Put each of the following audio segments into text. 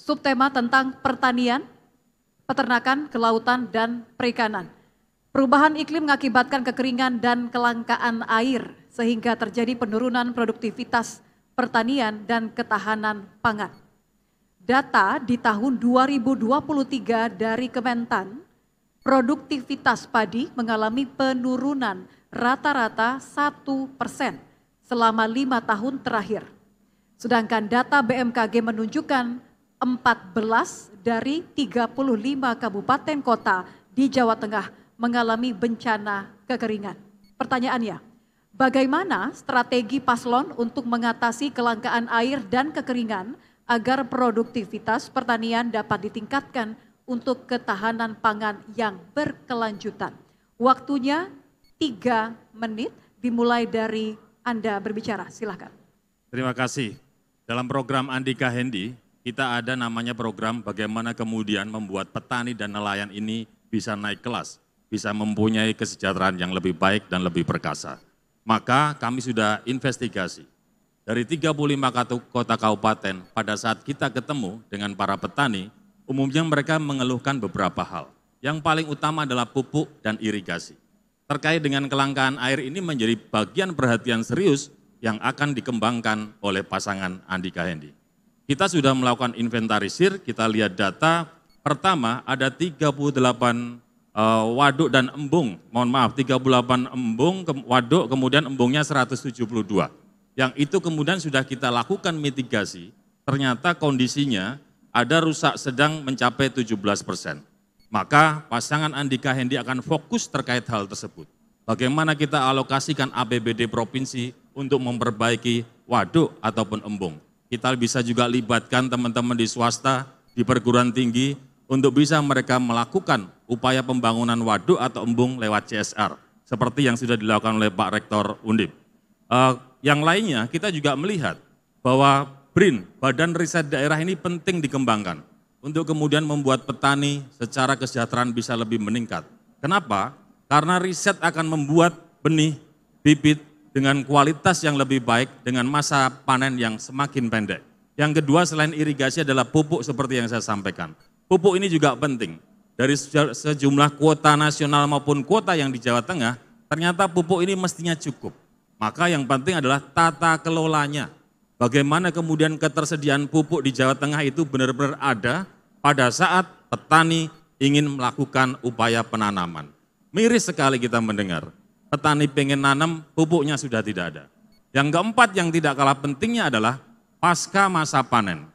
subtema tentang pertanian, peternakan, kelautan, dan perikanan. Perubahan iklim mengakibatkan kekeringan dan kelangkaan air sehingga terjadi penurunan produktivitas pertanian dan ketahanan pangan. Data di tahun 2023 dari Kementan, produktivitas padi mengalami penurunan rata-rata 1% selama 5 tahun terakhir. Sedangkan data BMKG menunjukkan 14 dari 35 kabupaten kota di Jawa Tengah mengalami bencana kekeringan. Pertanyaannya, bagaimana strategi paslon untuk mengatasi kelangkaan air dan kekeringan agar produktivitas pertanian dapat ditingkatkan untuk ketahanan pangan yang berkelanjutan? Waktunya 3 menit, dimulai dari Anda berbicara, silakan. Terima kasih. Dalam program Andika Hendi, kita ada namanya program bagaimana kemudian membuat petani dan nelayan ini bisa naik kelas, bisa mempunyai kesejahteraan yang lebih baik dan lebih perkasa. Maka kami sudah investigasi. Dari 35 kota kabupaten, pada saat kita ketemu dengan para petani, umumnya mereka mengeluhkan beberapa hal. Yang paling utama adalah pupuk dan irigasi. Terkait dengan kelangkaan air ini menjadi bagian perhatian serius yang akan dikembangkan oleh pasangan Andika Hendi. Kita sudah melakukan inventarisir, kita lihat data, pertama ada 38 waduk dan embung, 38 embung, waduk, kemudian embungnya 172. Yang itu kemudian sudah kita lakukan mitigasi, ternyata kondisinya ada rusak sedang mencapai 17%. Maka pasangan Andika Hendi akan fokus terkait hal tersebut. Bagaimana kita alokasikan APBD provinsi untuk memperbaiki waduk ataupun embung. Kita bisa juga libatkan teman-teman di swasta, di perguruan tinggi, untuk bisa mereka melakukan upaya pembangunan waduk atau embung lewat CSR, seperti yang sudah dilakukan oleh Pak Rektor Undip. Yang lainnya kita juga melihat bahwa BRIN, Badan Riset Daerah ini penting dikembangkan untuk kemudian membuat petani secara kesejahteraan bisa lebih meningkat. Kenapa? Karena riset akan membuat benih, bibit dengan kualitas yang lebih baik dengan masa panen yang semakin pendek. Yang kedua selain irigasi adalah pupuk seperti yang saya sampaikan. Pupuk ini juga penting. Dari sejumlah kuota nasional maupun kuota yang di Jawa Tengah, ternyata pupuk ini mestinya cukup. Maka yang penting adalah tata kelolanya. Bagaimana kemudian ketersediaan pupuk di Jawa Tengah itu benar-benar ada pada saat petani ingin melakukan upaya penanaman. Miris sekali kita mendengar, petani pengen nanam, pupuknya sudah tidak ada. Yang keempat yang tidak kalah pentingnya adalah pasca masa panen.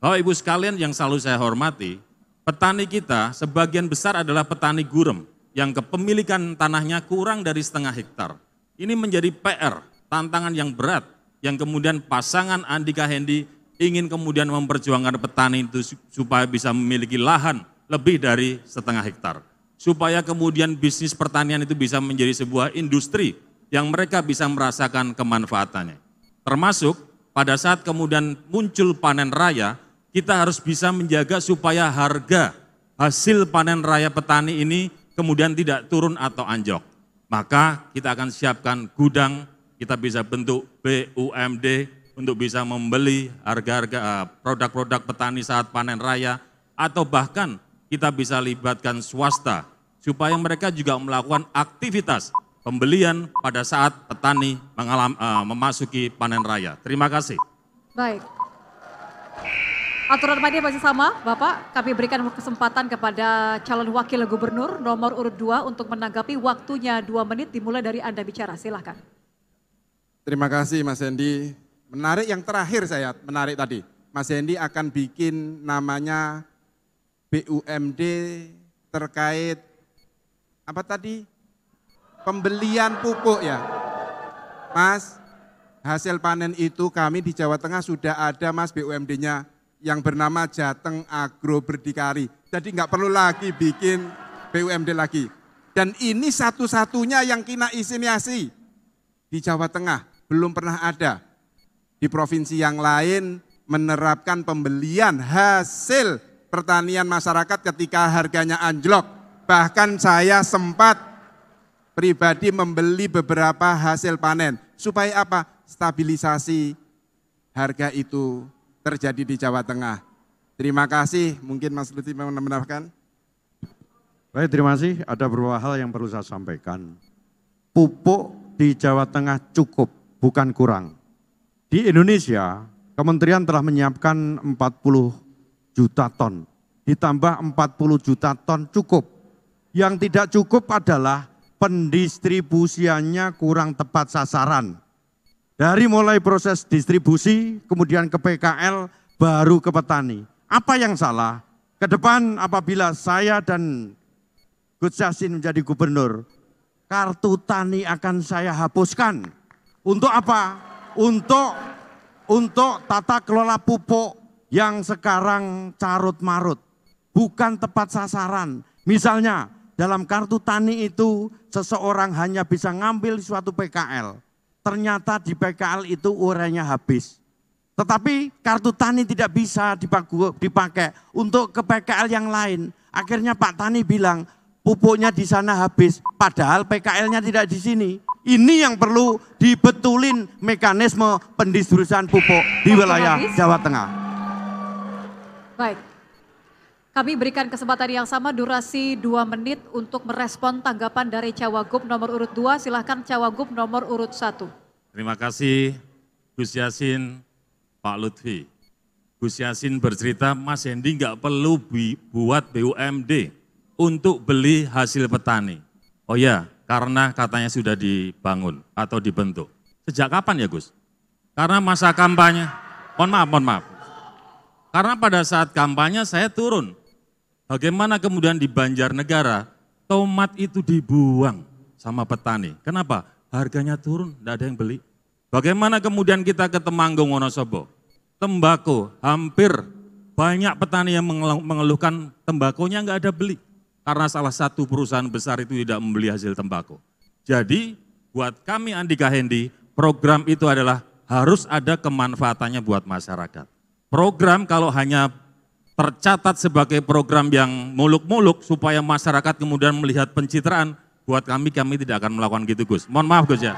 Bapak Ibu sekalian yang selalu saya hormati, petani kita sebagian besar adalah petani gurem yang kepemilikan tanahnya kurang dari setengah hektar. Ini menjadi PR, tantangan yang berat yang kemudian pasangan Andika Hendi ingin kemudian memperjuangkan petani itu supaya bisa memiliki lahan lebih dari setengah hektar. Supaya kemudian bisnis pertanian itu bisa menjadi sebuah industri yang mereka bisa merasakan kemanfaatannya. Termasuk pada saat kemudian muncul panen raya, kita harus bisa menjaga supaya harga hasil panen raya petani ini kemudian tidak turun atau anjlok. Maka kita akan siapkan gudang, kita bisa bentuk BUMD untuk bisa membeli harga-harga produk-produk petani saat panen raya, atau bahkan kita bisa libatkan swasta supaya mereka juga melakukan aktivitas pembelian pada saat petani memasuki panen raya. Terima kasih. Baik. Aturan mainnya masih sama, Bapak. Kami berikan kesempatan kepada calon wakil gubernur nomor urut 2 untuk menanggapi, waktunya 2 menit dimulai dari Anda bicara. Silakan. Terima kasih Mas Hendi. Menarik yang terakhir saya, menarik tadi. Mas Hendi akan bikin namanya BUMD terkait apa tadi? Pembelian pupuk ya. Mas, hasil panen itu kami di Jawa Tengah sudah ada Mas BUMD-nya yang bernama Jateng Agro Berdikari. Jadi nggak perlu lagi bikin BUMD lagi. Dan ini satu-satunya yang kena inisiasi di Jawa Tengah. Belum pernah ada. Di provinsi yang lain menerapkan pembelian hasil pertanian masyarakat ketika harganya anjlok. Bahkan saya sempat pribadi membeli beberapa hasil panen. Supaya apa? Stabilisasi harga itu terjadi di Jawa Tengah. Terima kasih, mungkin Mas Lutfi mau menambahkan. Baik, terima kasih. Ada beberapa hal yang perlu saya sampaikan. Pupuk di Jawa Tengah cukup, bukan kurang. Di Indonesia, Kementerian telah menyiapkan 40 juta ton. Ditambah 40 juta ton cukup. Yang tidak cukup adalah pendistribusiannya kurang tepat sasaran. Dari mulai proses distribusi, kemudian ke PKL, baru ke petani. Apa yang salah? Ke depan apabila saya dan Gus Yassin menjadi gubernur, kartu tani akan saya hapuskan. Untuk apa? Untuk tata kelola pupuk yang sekarang carut marut. Bukan tepat sasaran. Misalnya dalam kartu tani itu seseorang hanya bisa ngambil suatu PKL. Ternyata di PKL itu urainya habis. Tetapi kartu tani tidak bisa dipakai untuk ke PKL yang lain. Akhirnya Pak Tani bilang pupuknya di sana habis, padahal PKL-nya tidak di sini. Ini yang perlu dibetulin mekanisme pendistribusian pupuk di wilayah Jawa Tengah. Baik, kami berikan kesempatan yang sama durasi 2 menit untuk merespon tanggapan dari Cawagup nomor urut 2. Silahkan Cawagup nomor urut 1. Terima kasih Gus Yassin, Pak Lutfi. Gus Yassin bercerita Mas Hendy nggak perlu buat BUMD untuk beli hasil petani. Oh ya, karena katanya sudah dibangun atau dibentuk. Sejak kapan ya Gus? Karena masa kampanye, mohon maaf. Karena pada saat kampanye saya turun. Bagaimana kemudian di Banjarnegara, tomat itu dibuang sama petani. Kenapa? Harganya turun, tidak ada yang beli. Bagaimana kemudian kita ke Temanggung, Wonosobo? Tembakau, hampir banyak petani yang mengeluhkan tembakonya nggak ada beli. Karena salah satu perusahaan besar itu tidak membeli hasil tembakau. Jadi buat kami Andika Hendy, program itu adalah harus ada kemanfaatannya buat masyarakat. Program kalau hanya tercatat sebagai program yang muluk-muluk supaya masyarakat kemudian melihat pencitraan, buat kami tidak akan melakukan gitu Gus. Mohon maaf Gus ya.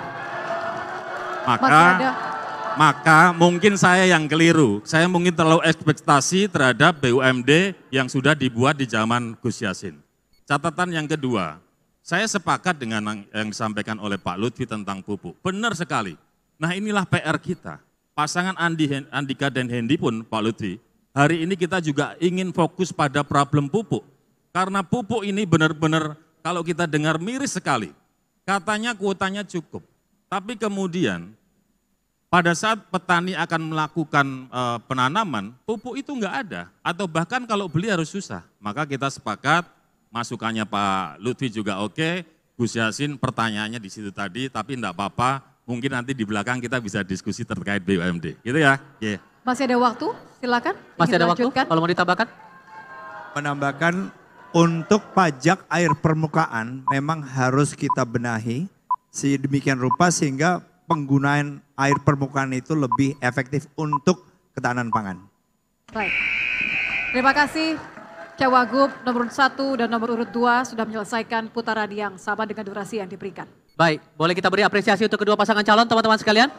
Maka mungkin saya yang keliru, saya mungkin terlalu ekspektasi terhadap BUMD yang sudah dibuat di zaman Gus Yassin. Catatan yang kedua, saya sepakat dengan yang disampaikan oleh Pak Lutfi tentang pupuk. Benar sekali. Nah inilah PR kita. Pasangan Andika dan Hendy pun Pak Lutfi, hari ini kita juga ingin fokus pada problem pupuk. Karena pupuk ini benar-benar kalau kita dengar miris sekali. Katanya kuotanya cukup. Tapi kemudian pada saat petani akan melakukan penanaman, pupuk itu enggak ada. Atau bahkan kalau beli harus susah. Maka kita sepakat, masukannya Pak Lutfi juga oke. Gus Yassin pertanyaannya di situ tadi, tapi enggak apa-apa. Mungkin nanti di belakang kita bisa diskusi terkait BUMD. Gitu ya. Yeah. Masih ada waktu, silakan. Masih ada waktu, kalau mau ditambahkan? Menambahkan untuk pajak air permukaan memang harus kita benahi sedemikian rupa sehingga penggunaan air permukaan itu lebih efektif untuk ketahanan pangan. Baik, terima kasih Cawagup nomor urut 1 dan nomor urut 2 sudah menyelesaikan putaran yang sama dengan durasi yang diberikan. Baik, boleh kita beri apresiasi untuk kedua pasangan calon teman-teman sekalian?